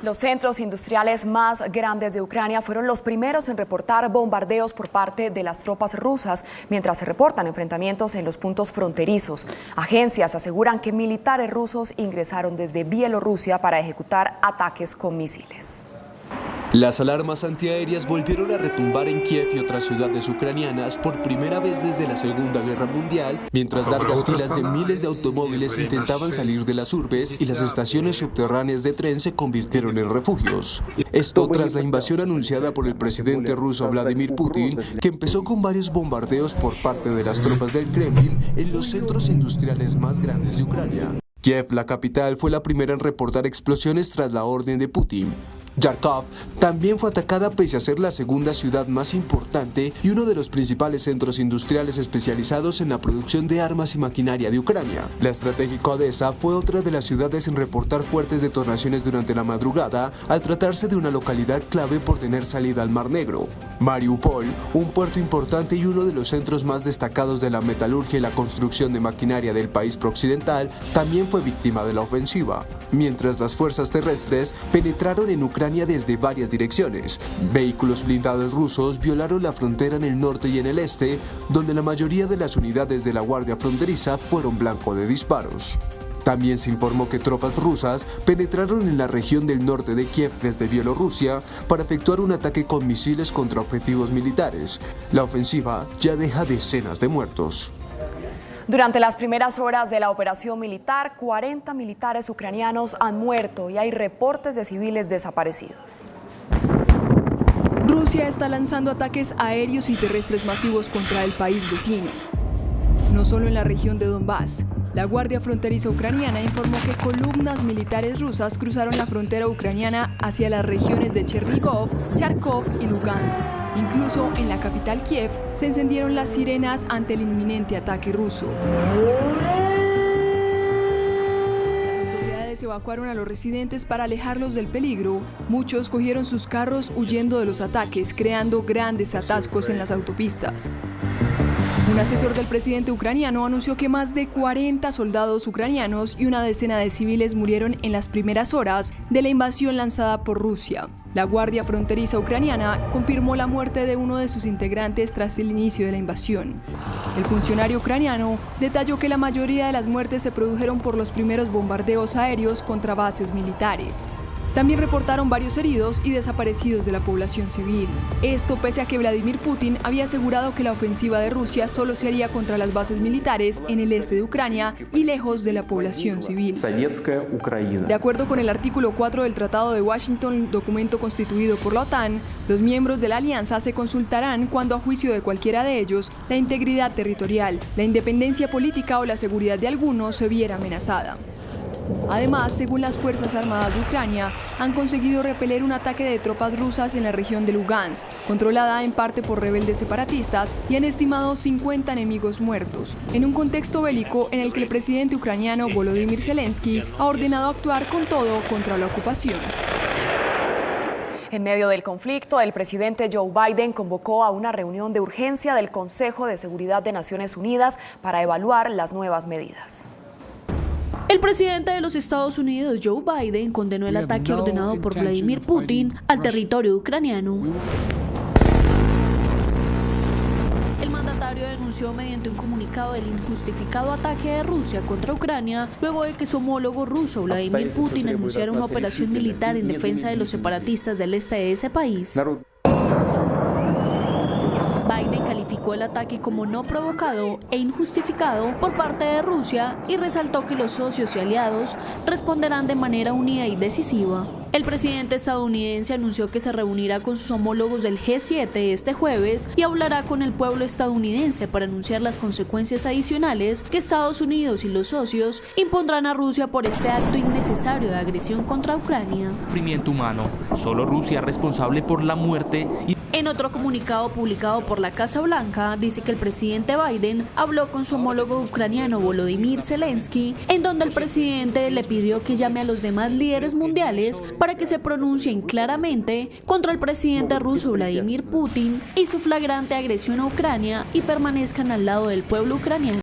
Los centros industriales más grandes de Ucrania fueron los primeros en reportar bombardeos por parte de las tropas rusas, mientras se reportan enfrentamientos en los puntos fronterizos. Agencias aseguran que militares rusos ingresaron desde Bielorrusia para ejecutar ataques con misiles. Las alarmas antiaéreas volvieron a retumbar en Kiev y otras ciudades ucranianas por primera vez desde la Segunda Guerra Mundial, mientras largas filas de miles de automóviles intentaban salir de las urbes y las estaciones subterráneas de tren se convirtieron en refugios. Esto tras la invasión anunciada por el presidente ruso Vladimir Putin, que empezó con varios bombardeos por parte de las tropas del Kremlin en los centros industriales más grandes de Ucrania. Kiev, la capital, fue la primera en reportar explosiones tras la orden de Putin. Kharkov también fue atacada pese a ser la segunda ciudad más importante y uno de los principales centros industriales especializados en la producción de armas y maquinaria de Ucrania. La estratégica Odessa fue otra de las ciudades en reportar fuertes detonaciones durante la madrugada, al tratarse de una localidad clave por tener salida al Mar Negro. Mariupol, un puerto importante y uno de los centros más destacados de la metalurgia y la construcción de maquinaria del país prooccidental, también fue víctima de la ofensiva, mientras las fuerzas terrestres penetraron en Ucrania desde varias direcciones. Vehículos blindados rusos violaron la frontera en el norte y en el este, donde la mayoría de las unidades de la Guardia Fronteriza fueron blanco de disparos. También se informó que tropas rusas penetraron en la región del norte de Kiev desde Bielorrusia para efectuar un ataque con misiles contra objetivos militares. La ofensiva ya deja decenas de muertos. Durante las primeras horas de la operación militar, 40 militares ucranianos han muerto y hay reportes de civiles desaparecidos. Rusia está lanzando ataques aéreos y terrestres masivos contra el país vecino. No solo en la región de Donbass, la Guardia Fronteriza ucraniana informó que columnas militares rusas cruzaron la frontera ucraniana hacia las regiones de Chernígov, Kharkov y Lugansk. Incluso en la capital Kiev se encendieron las sirenas ante el inminente ataque ruso. Las autoridades evacuaron a los residentes para alejarlos del peligro. Muchos cogieron sus carros huyendo de los ataques, creando grandes atascos en las autopistas. Un asesor del presidente ucraniano anunció que más de 40 soldados ucranianos y una decena de civiles murieron en las primeras horas de la invasión lanzada por Rusia. La Guardia Fronteriza ucraniana confirmó la muerte de uno de sus integrantes tras el inicio de la invasión. El funcionario ucraniano detalló que la mayoría de las muertes se produjeron por los primeros bombardeos aéreos contra bases militares. También reportaron varios heridos y desaparecidos de la población civil. Esto pese a que Vladimir Putin había asegurado que la ofensiva de Rusia solo se haría contra las bases militares en el este de Ucrania y lejos de la población civil. De acuerdo con el artículo 4 del Tratado de Washington, documento constituido por la OTAN, los miembros de la alianza se consultarán cuando, a juicio de cualquiera de ellos, la integridad territorial, la independencia política o la seguridad de alguno se viera amenazada. Además, según las Fuerzas Armadas de Ucrania, han conseguido repeler un ataque de tropas rusas en la región de Lugansk, controlada en parte por rebeldes separatistas, y han estimado 50 enemigos muertos, en un contexto bélico en el que el presidente ucraniano Volodymyr Zelensky ha ordenado actuar con todo contra la ocupación. En medio del conflicto, el presidente Joe Biden convocó a una reunión de urgencia del Consejo de Seguridad de Naciones Unidas para evaluar las nuevas medidas. El presidente de los Estados Unidos, Joe Biden, condenó el ataque ordenado por Vladimir Putin al territorio ucraniano. El mandatario denunció mediante un comunicado el injustificado ataque de Rusia contra Ucrania, luego de que su homólogo ruso, Vladimir Putin, anunciara una operación militar en defensa de los separatistas del este de ese país. Biden calificó el ataque como no provocado e injustificado por parte de Rusia y resaltó que los socios y aliados responderán de manera unida y decisiva. El presidente estadounidense anunció que se reunirá con sus homólogos del G7 este jueves y hablará con el pueblo estadounidense para anunciar las consecuencias adicionales que Estados Unidos y los socios impondrán a Rusia por este acto innecesario de agresión contra Ucrania. Sufrimiento humano. Solo Rusia es responsable por la muerte y... En otro comunicado publicado por la Casa Blanca, dice que el presidente Biden habló con su homólogo ucraniano Volodymyr Zelensky, en donde el presidente le pidió que llame a los demás líderes mundiales para que se pronuncien claramente contra el presidente ruso Vladimir Putin y su flagrante agresión a Ucrania y permanezcan al lado del pueblo ucraniano.